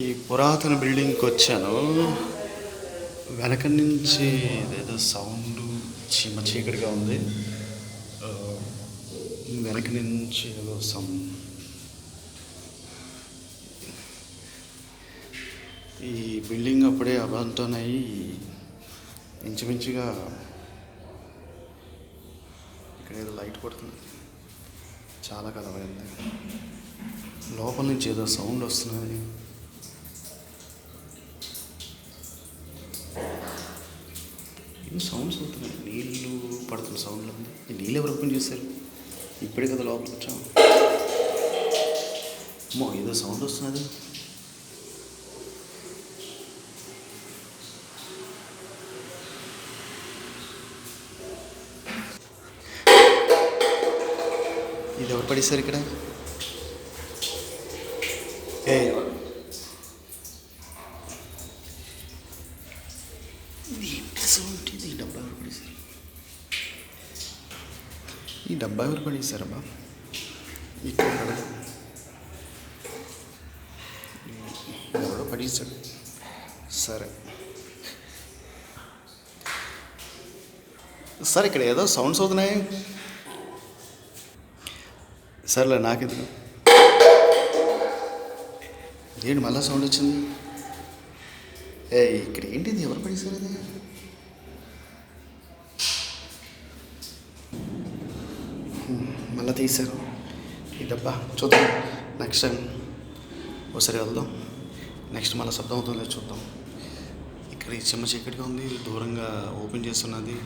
ఈ పురాతన బిల్డింగ్కి వచ్చాను. వెనక నుంచి ఏదో సౌండ్ చీకటిగా ఉంది. ఆ, వెనక నుంచి ఏదో ఈ బిల్డింగ్ అప్పుడే అబాంటన్ అయ్యి ఇంచుమించుగా ఇక్కడ ఏదో లైట్ పడుతుంది. చాలా కలవైంది. లోపల నుంచి ఏదో సౌండ్ వస్తున్నది. ఏం సౌండ్స్ అవుతున్నాయి. నీళ్ళు పడుతున్న సౌండ్లు ఉంది. ఈ నీళ్ళు ఎవరు ఓపెన్ చేశారు? ఇప్పుడే కదా లోపలికి వచ్చాం. అమ్మో, ఏదో సౌండ్ వస్తున్నది. ఇది ఎవరు పడేశారు ఇక్కడ? ఈ డబ్బా ఎవరు పడేశారు? ఈ డబ్బా ఎవరు పడేశారబ్బా? ఇక్కడ ఎవరో పడేశాడు. సరే సార్, ఇక్కడ ఏదో సౌండ్స్ అవుతున్నాయి. సర్లే, నాకెందుకు. ఏంటి మళ్ళీ సౌండ్ వచ్చింది? ఇక్కడ ఏంటిది? ఎవరు పడేశారు ఇది? మళ్ళీ తీశారు ఈ డబ్బా. చూద్దాం నెక్స్ట్ టైం ఒకసారి వెళ్దాం. నెక్స్ట్ మళ్ళీ శబ్దం అవుతుందో చూద్దాం. ఇక్కడ ఈ చిమ్మ చీకటిగా ఉంది. దూరంగా ఓపెన్ చేస్తున్నది.